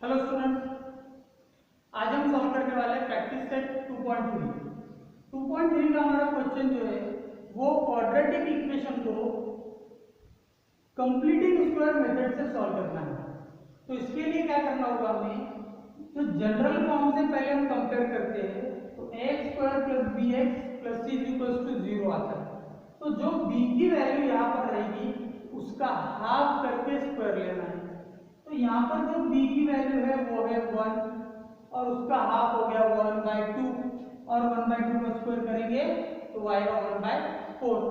Hello students, आज हम solve करने वाले हैं प्रैक्टिस सेट 2.3। 2.3 का हमारा क्वेश्चन जो है वो क्वाड्रेटिक इक्वेशन को कंप्लीटिंग स्क्वायर मेथड से सॉल्व करना है। तो इसके लिए क्या करना होगा, हमें जो जनरल फॉर्म से पहले हम कंपेयर करते हैं तो x square plus b x plus c equals to 0 आता है। तो जो b की वैल्यू यहाँ पर रहेगी उसका हाफ करके स्क्वायर लेना है। तो यहाँ पर जो b की वैल्यू है वो है 1 और उसका हाफ हो गया 1/2 और 1/2 का स्क्वायर करेंगे तो आएगा 1/4।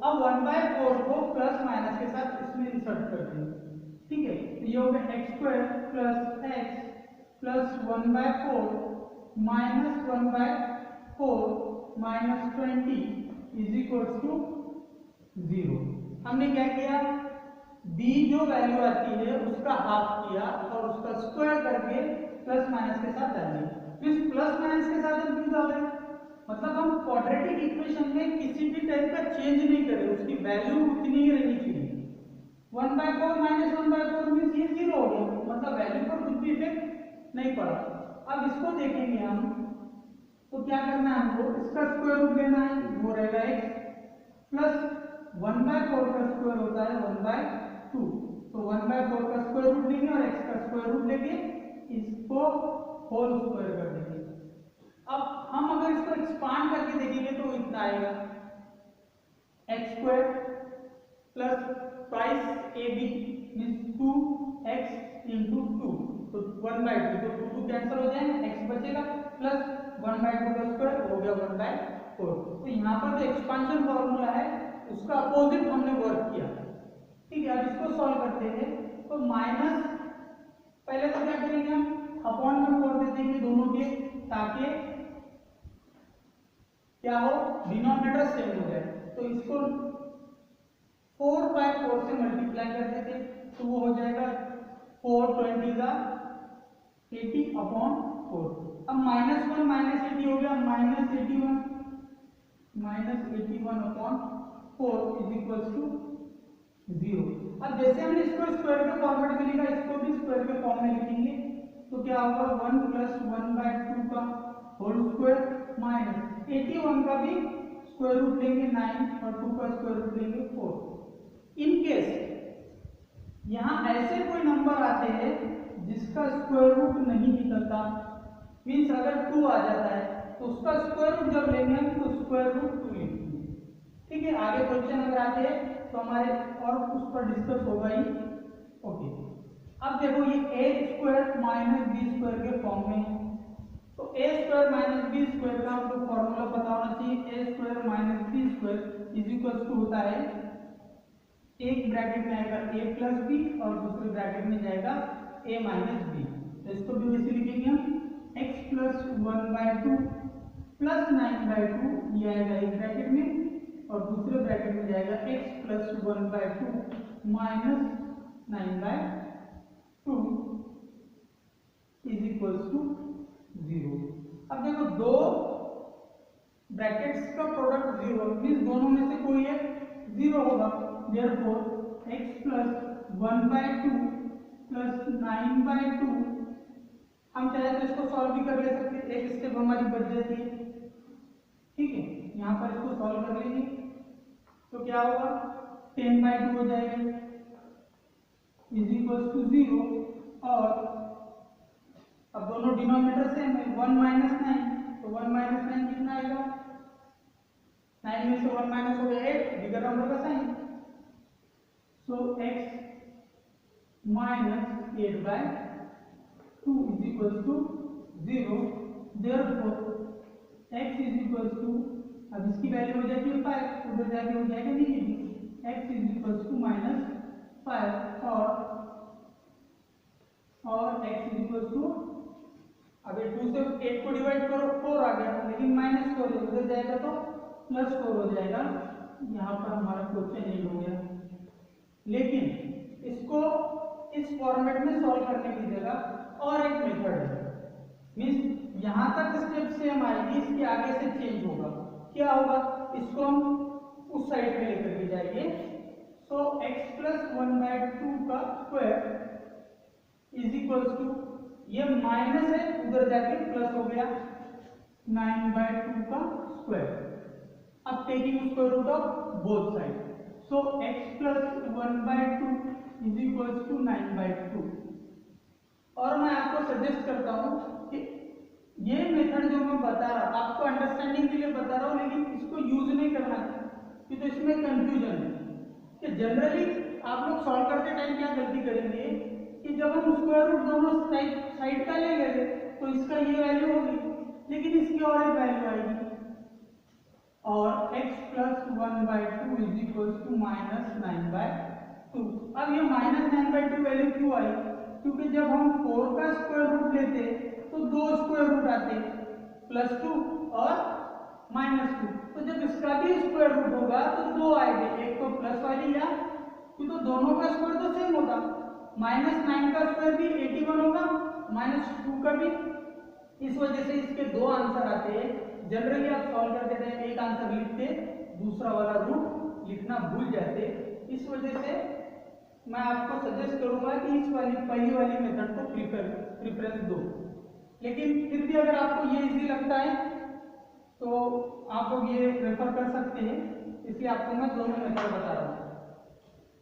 अब 1/4 को प्लस माइनस के साथ इसमें इंसर्ट कर देंगे। ठीक है, तो ये हो गया x square plus x plus 1/4 minus 1/4 minus 20 is equals to 0। हमने क्या किया, b जो वैल्यू आती है उसका हाफ किया और उसका स्क्वायर करके प्लस माइनस के साथ डाल दिया। इस प्लस माइनस के साथ हम क्यों डाल रहे हैं, मतलब हम क्वाड्रेटिक इक्वेशन में किसी भी टाइप का चेंज नहीं करें, उसकी वैल्यू उतनी ही रहनी चाहिए। 1/4 माइनस 1/4 मीन्स ये 0 हो गया, मतलब वैल्यू पर कुछ भी इफेक्ट नहीं पड़ा। अब इसको देखेंगे हम तो क्या करना है, हमको इसका स्क्वायर रूट लेना है, वो रहेगा x प्लस 1/4 का स्क्वायर होता है 1/2। तो 1/4 का स्क्वायर रूट लेंगे और x का स्क्वायर रूट लेके इसको होल स्क्वायर कर देंगे। अब हम अगर इसको एक्सपांड करके देखेंगे तो इतना आएगा x square plus twice ab means 2x into 2, तो 1/2, तो 2 कैंसिल हो जाएंगे, x बचेगा प्लस 1/2 का स्क्वायर हो गया 1/4। तो यहाँ पर जो एक्सपांशन फॉर्मूला है उसका अपोजिट हमने वर्क किया। ठीक है, अब इसको सॉल्व करते हैं तो माइनस पहले तो क्या करेंगे, हम अपॉन में 4 दे देंगे दोनों के, ताकि क्या हो, डिनोमिनेटर सेम हो जाए। तो इसको 4/4 से मल्टीप्लाई कर देते तो वो हो जाएगा 4/20 का 80 अपॉन 4। अब -1 -80 हो गया -81 अपॉन 4 इज इक्वल्स टू 0। अब जैसे हमने इसको स्क्वायर के फॉर्मेट में लिखा, इसको भी स्क्वायर के फॉर्म में लिखेंगे तो क्या होगा 1 प्लस 1/2 का होल स्क्वायर माइनस 81 का भी स्क्वायर रूट लेंगे 9 और 2 का स्क्वायर रूट लेंगे 4। इन केस यहाँ ऐसे कोई नंबर आते हैं जिसका स्क्वायर रूट नहीं निकलता, मीन्स अगर 2 आ जाता है तो उसका स्क्वायर रूट जब लेंगे हम तो स्क्वायर रूट 2 लिखेंगे। ठीक है, आगे क्वेश्चन अगर आते हैं तो हमारे और उस पर डिस्कस होगा ही। ओके, अब देखो ये a square minus b square के फॉर्म में है, तो a square minus b square का हमको फॉर्मूला पता होना चाहिए। a square minus b square is equals to होता है, एक ब्रैकेट में आएगा a प्लस बी और दूसरे ब्रैकेट में जाएगा a माइनस बी। तो इसको भी वैसे लिखेंगे हम x प्लस 1/2 प्लस 9/2, ये आएगा एक ब्रैकेट में और दूसरे ब्रैकेट में जाएगा x plus 1/2 minus 9/2 is equals to 0। अब देखो दो ब्रैकेट्स का प्रोडक्ट 0 मींस दोनों में से कोई एक 0 होगा, देयरफॉर x प्लस 1/2 प्लस 9/2, हम चाहे तो इसको सॉल्व भी कर ले सकते हैं, एक स्टेप हमारी बच जाती है। ठीक है, यहाँ पर इसको सॉल्व कर लेंगे तो क्या होगा 10/2 हो जाएगा इज इक्वल्स टू 0। और अब दोनों डिनोमिनेटर सेम है, 1 माइनस 9, तो 1 माइनस 9 कितना आएगा, 9 में से 1 माइनस हो गया 8, बिगर नंबर का sign, so x minus 8/2 is equals to 0। Therefore x is equals to, अब इसकी वैल्यू हो जाएगी 5, उधर जाके हो जाएगा negative, x is equals to -5 और x इज इक्वल्स टू, अब 2 से 8 को डिवाइड करो 4 आ गया, लेकिन -4 है, उधर जाएगा तो +4 हो जाएगा। यहाँ पर हमारा क्वेश्चन एंड हो गया। लेकिन इसको इस फॉर्मेट में सॉल्व करने की जगह और एक मेथड है, मींस यहाँ तक स्टेप सेम आएगी, इसके आगे से चेंज होगा। क्या होगा, इसको हम उस साइड में लेकर के जाएंगे। सो x प्लस 1/2 का स्क्वायर इज इक्वल्स टू ये माइनस है, उधर जाके प्लस हो गया 9/2 का स्क्वायर। अब taking square root of both side, so x plus 1/2 is equals to 9/2। और मैं आपको सजेस्ट करता हूं कि ये मेथड जो मैं बता रहा हूं आपको अंडरस्टैंडिंग के लिए बता रहा हूं, लेकिन इसको यूज नहीं करना कि तो इसमें कंफ्यूजन है कि जनरली आप लोग सॉल्व करते टाइम क्या गलती करेंगे कि जब हम स्क्वायर रूट दोनों साइड का ले लेंगे तो इसका ये वैल्यू होगी, लेकिन इसकी और एक वैल्यू आएगी और x plus 1/2 is equal to -9/2। अब ये -9/2 वैल्यू क्यों आई? क्योंकि जब हम 4 का स्क्वायर रूट लेते तो दो स्क्वायर रूट आते, +2 और -2। तो जब इसका भी स्क्वायर रूट होगा तो दो आएंगे, एक तो प्लस वाली या कि तो दोनों का स्क्वायर तो सेम होगा। -9 का स्क्वायर भी 81 होगा, -2 का भी। इस वजह से इसके दो आंसर आते हैं। जनरली आप सॉल्व करते टाइम एक आंसर लिखते, दूसरा वाला रूट लिखना भूल जाते। इस वजह से मैं आपको सजेस्ट करूंगा कि इस वाली पहली वाली मेथड को प्रेफरेंस दो। लेकिन फिर भी अगर आपको ये इजी लगता है तो आप लोग ये रेफर कर सकते हैं, इसलिए आपको मैं दोनों मेथड बता रहा हूँ।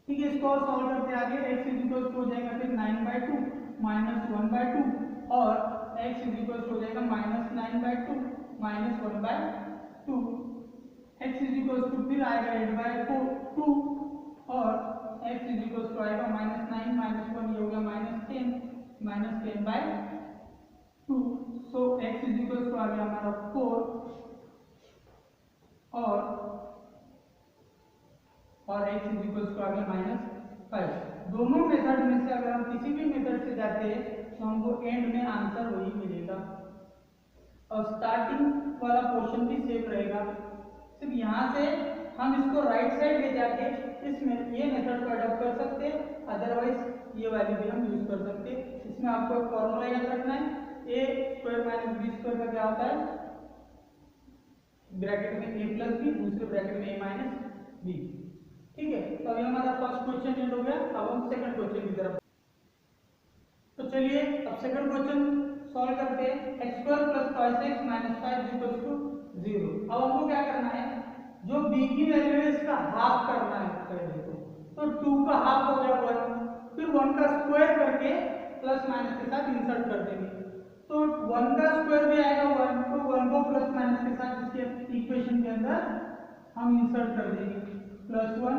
ठीक है, इसको और सॉल्व करते आगे x इज इक्वल हो जाएगा फिर 9/2 -1/2 और x इज इक्वल हो जाएगा -9/2 -1/2। x इज इक्वल टू फिर आएगा 8/2 और x इज इक्वल टू आएगा -9 -1 ये हो गया -10 -10/2। सो x इज इक्वल टू आ गया हमारा 4 और x इज इक्वल टू आ गया -5। दोनों मेथड में से अगर हम किसी भी मेथड से जाते हैं तो हमको एंड में आंसर वही मिलेगा और स्टार्टिंग वाला पोर्शन भी सेम रहेगा। सिर्फ यहाँ से हम इसको राइट साइड ले जाके इसमें ये मेथड को अडॉप्ट कर सकते हैं, अदरवाइज ये वाली भी हम यूज कर सकते हैं। इसमें आपको एक फॉर्मूला याद रखना है, a² - b² का क्या होता है, ब्रैकेट में a प्लस बी, दूसरे ब्रैकेट में a माइनस बी। ठीक है, तो अभी हमारा फर्स्ट क्वेश्चन एंड हो गया। अब हम सेकंड क्वेश्चन की तरफ, तो चलिए अब सेकंड क्वेश्चन सॉल्व करते हैं। x² + 2x - 5 = 0। अब हमको क्या करना है, जो b की वैल्यू है इसका हाफ करना है पहले तो 2 का हाफ हो गया 1, फिर 1 का स्क्वायर करके प्लस माइनस के साथ इंसर्ट कर देंगे। तो 1 का स्क्वायर भी आएगा 1, तो 1 को प्लस माइनस के साथ इसके इक्वेशन के अंदर हम इंसर्ट कर देंगे, +1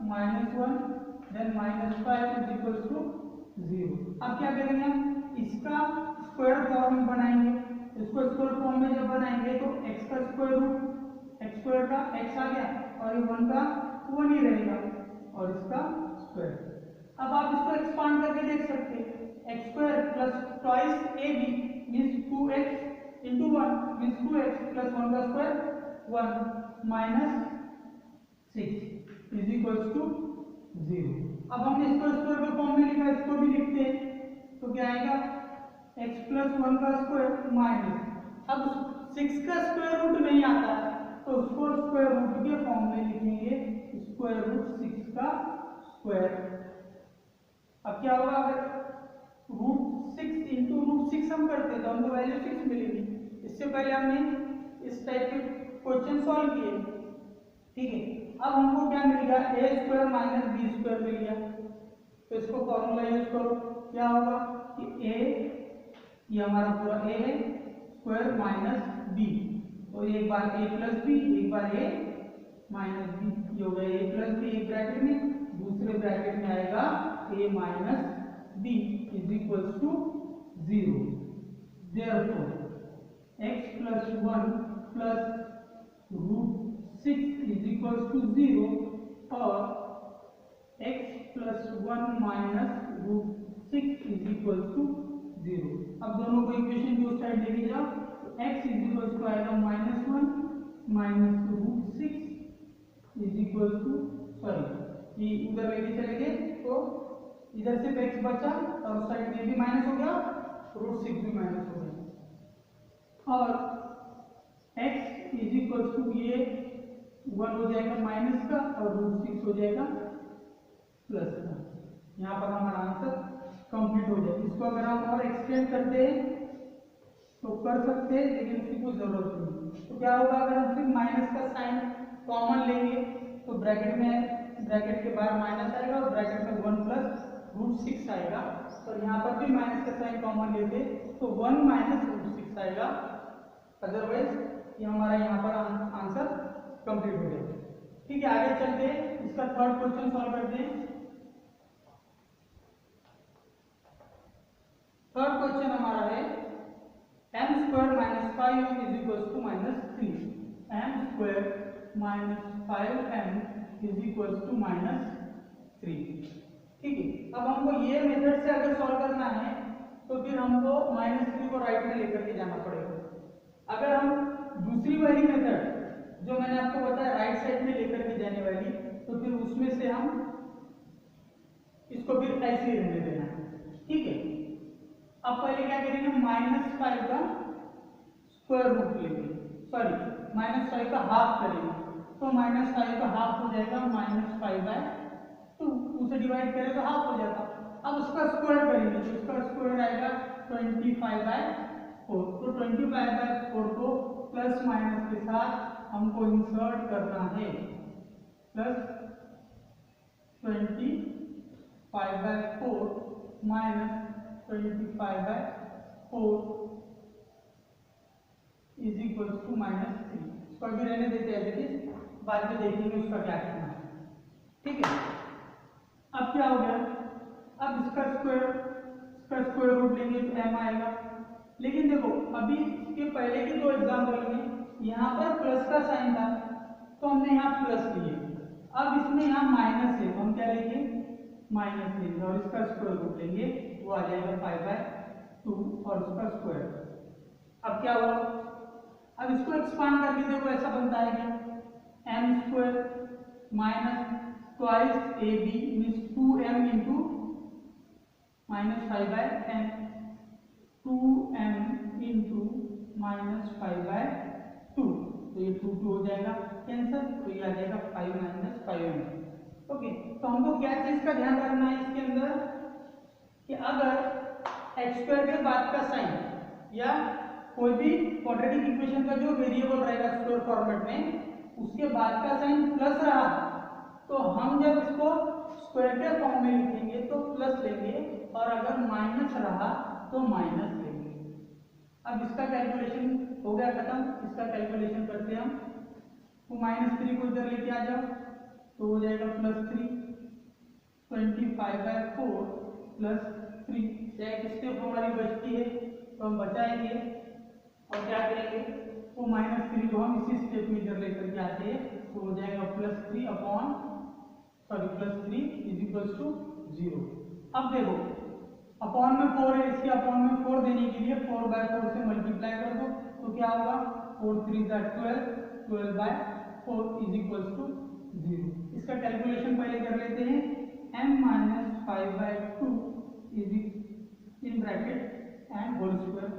-1 देन -5 = 0। अब क्या करेंगे हम, इसका स्क्वायर फॉर्म में बनाएंगे। इसको स्क्वायर फॉर्म में जब बनाएंगे तो x का स्क्वायर रूट x² का x आ गया और ये 1 का 1 ही रहेगा और इसका स्क्वायर। अब आप इसको एक्सपांड करके देख सकते हैं, x² + twice ab means 2x into 1 means 2x plus 1 का square 1 minus 6 is equals to 0। अब हमने इसको स्क्वायर के फॉर्म में लिखा, इसको भी लिखते हैं तो क्या आएगा, x plus 1 का स्क्वायर माइनस, अब 6 का स्क्वायर रूट नहीं आता है तो उसको स्क्वायर रूट के फॉर्म में लिखेंगे, स्क्वायर रूट 6 का स्क्वायर। अब क्या होगा, अगर √6 into √6 हम करते हैं तो हमको वैल्यू 6 मिलेगी। इससे पहले हमने इस टाइप के क्वेश्चन सॉल्व किए। ठीक है, अब हमको क्या मिल गया, a² - b² मिल गया। तो इसको फॉर्मूला यूज करो, क्या होगा कि a, ये हमारा पूरा a है, स्क्वायर माइनस b, तो एक बार a प्लस b, एक बार a माइनस b, ये हो गया a प्लस b एक ब्रैकेट में, दूसरे ब्रैकेट में आएगा a minus b is equals to 0। Therefore x plus 1 plus √6 is equals to 0 और x plus 1 minus √6 is equals to 0। अब दोनों को इक्वेशन की उस साइड लेके जाओ, तो x इज इक्वल्स टू आएगा -1 minus √6 is equals to, sorry ये उधर लेके चले गए तो इधर सिर्फ x बचा और उस साइड में भी माइनस हो गया, √6 भी माइनस हो गया और x इज इक्वल्स टू ये 1 हो जाएगा माइनस का और √6 हो जाएगा प्लस का। यहाँ पर हमारा आंसर कंप्लीट हो जाए। इसको अगर हम और एक्सटेंड करते हैं तो कर सकते हैं, लेकिन उसकी कोई जरूरत नहीं। तो क्या होगा, अगर हम सिर्फ माइनस का साइन कॉमन लेंगे तो ब्रैकेट के बाहर माइनस आएगा और ब्रैकेट में 1 प्लस रूट 6 आएगा। और यहाँ पर भी माइनस का साइन कॉमन लेते तो 1 माइनस रूट 6 आएगा। अदरवाइज ये हमारा यहाँ पर आंसर कंप्लीट हो जाएगा। ठीक है, आगे चलते हैं, इसका थर्ड क्वेश्चन सॉल्व करते हैं। थर्ड क्वेश्चन हमारा है m square minus 5m is equal to minus 3। m square minus 5m is equal to minus 3। ठीक है, अब हमको ये मेथड से अगर सॉल्व करना है तो फिर हमको -3 को राइट में लेकर के जाना पड़ेगा। अगर हम दूसरी वाली मेथड जो मैंने आपको बताया राइट साइड में लेकर के जाने वाली, तो फिर उसमें से हम इसको फिर ऐसे ही रहने देना है। ठीक है, अब पहले क्या करेंगे, -5 का स्क्वायर रूट लेंगे, सॉरी -5 का हाफ करेंगे, तो -5 का हाफ हो जाएगा -5/2, 2 से डिवाइड करें तो हाफ हो जाता। अब उसका स्क्वायर करेंगे तो उसका स्क्वायर आएगा 25/4। तो 25/4 को प्लस माइनस के साथ हमको इंसर्ट करना है, plus 25/4 minus 25/4 is equal to -3। इसको अभी रहने देते हैं, देखिए बाद में देखेंगे उसका क्या करना है। ठीक है, अब क्या हो गया, अब इसका स्क्वायर रूट लेंगे तो m आएगा। लेकिन देखो अभी इसके पहले के 2 एग्जाम्पल में यहाँ पर प्लस का साइन था तो हमने यहाँ प्लस लिए, अब इसमें यहाँ माइनस है तो हम क्या लेंगे, माइनस लेंगे और इसका स्क्वायर रूट लेंगे, वो आ जाएगा 5/2 और उसका स्क्वायर। अब क्या हुआ, अब इसको एक्सपांड करके देखो ऐसा बनता है क्या, m square minus twice ab means 2m into -5/10, 2m into -5/2, तो ये 2 हो जाएगा कैंसिल, तो ये आ जाएगा 5 - 5m। ओके, तो हमको क्या चीज का ध्यान रखना है इसके अंदर कि अगर x स्क्वायर के बाद का साइन या कोई भी क्वाड्रेटिक इक्वेशन का जो वेरिएबल रहेगा स्क्वायर फॉर्मेट में, उसके बाद का साइन प्लस रहा तो हम जब इसको स्क्वायर के फॉर्म में लिखेंगे तो प्लस लेंगे, और अगर माइनस रहा तो माइनस लेंगे। अब इसका कैलकुलेशन हो गया खत्म, इसका कैलकुलेशन करते हैं हम, तो -3 को इधर लेके आ जाओ तो हो जाएगा +3, 25/4 +3, चाहे किसके हमारी बचती है तो हम बचाएंगे और क्या करेंगे, वो -3 को हम इसी स्टेप में इधर लेकर के आते हैं तो हो जाएगा +3 इज इक्वल टू 0। अब देखो अपॉन में 4 है, इसके अपॉन में 4 देने के लिए 4/4 से मल्टीप्लाई कर दो तो क्या होगा, 4 3 12, 12/4 इज इक्वल टू 0। इसका कैलकुलेशन पहले कर लेते हैं, m - 5/2 is in bracket and whole square.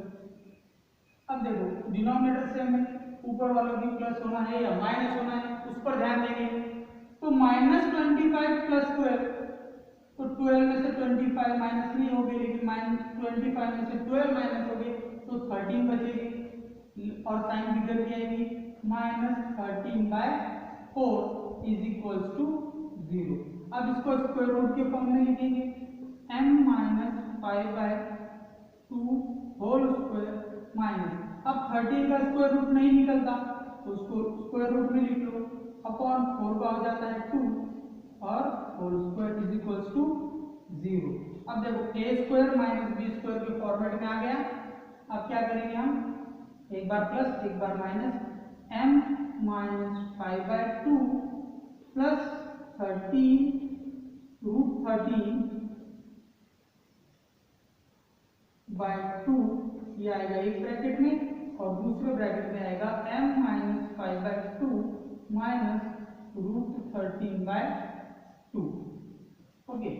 अब देखो डिनोमिनेटर सेम है, ऊपर वालों की प्लस होना है या माइनस होना है उस पर ध्यान देंगे। तो -25 + 12, तो 12 में से 25 माइनस नहीं होगी, लेकिन -25 में से 12 माइनस हो गए तो 13 बचेगी और साइन भी इधर की आएगी, -13/4 इज इक्वल टू 0। अब इसको स्क्वायर रूट के फॉर्म में लिखेंगे, m - 5/2 होल स्क्वायर माइनस, अब 13 का स्क्वायर रूट नहीं निकलता तो उसको स्क्वायर रूट में लिख लो, अपॉन 4 का हो जाता है 2 और whole square is equal to 0। अब देखो a स्क्वायर - b स्क्वायर के फॉर्मेट में आ गया। अब क्या करेंगे हम, एक बार प्लस एक बार माइनस, m - 5/2 प्लस 13 √13/2, ये आएगा एक ब्रैकेट में और दूसरे ब्रैकेट में आएगा m - 5/2 minus √13/2, okay,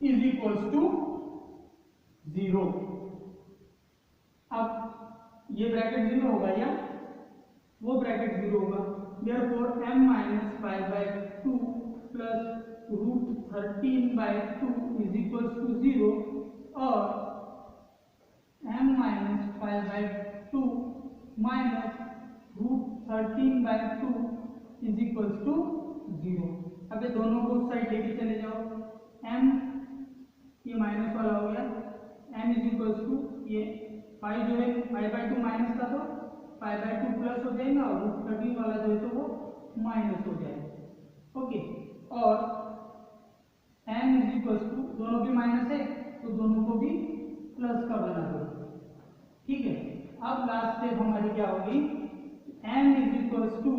is equals to 0। अब ये ब्रैकेट 0 होगा या वो ब्रैकेट 0 होगा, therefore m - 5/2 plus 13/2 is equal to 0 और m-5/2 minus √13/2 is equal to 0। अब ये दोनों को उस साइड लेके चले जाओ, m ये माइनस वाला हो गया, m इज इक्वल टू ये पाई जो है 5/2 माइनस का तो 5/2 प्लस हो जाएगा और √13 वाला जो है तो वो माइनस हो जाएगा। ओके, और m इज इक्वल टू दोनों भी माइनस है तो दोनों को भी प्लस का बना दो। ठीक है, अब लास्ट स्टेप हमारी क्या होगी, m is equal to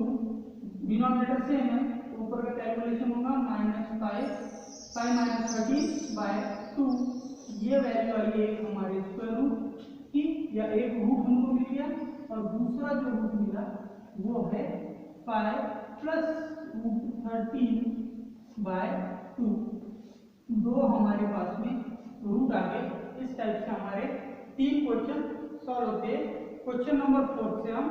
denominator same है, ऊपर का कैलकुलेशन होगा -5/2, ये वैल्यू आई है हमारे स्क्वायर रूट की, या एक रूट हमको मिल गया और दूसरा जो रूट मिला वो है 5 प्लस √13/2। दो हमारे पास में रूट आ गए। इस टाइप से हमारे 3 क्वेश्चन सॉल्व होते हैं। क्वेश्चन नंबर 4 से हम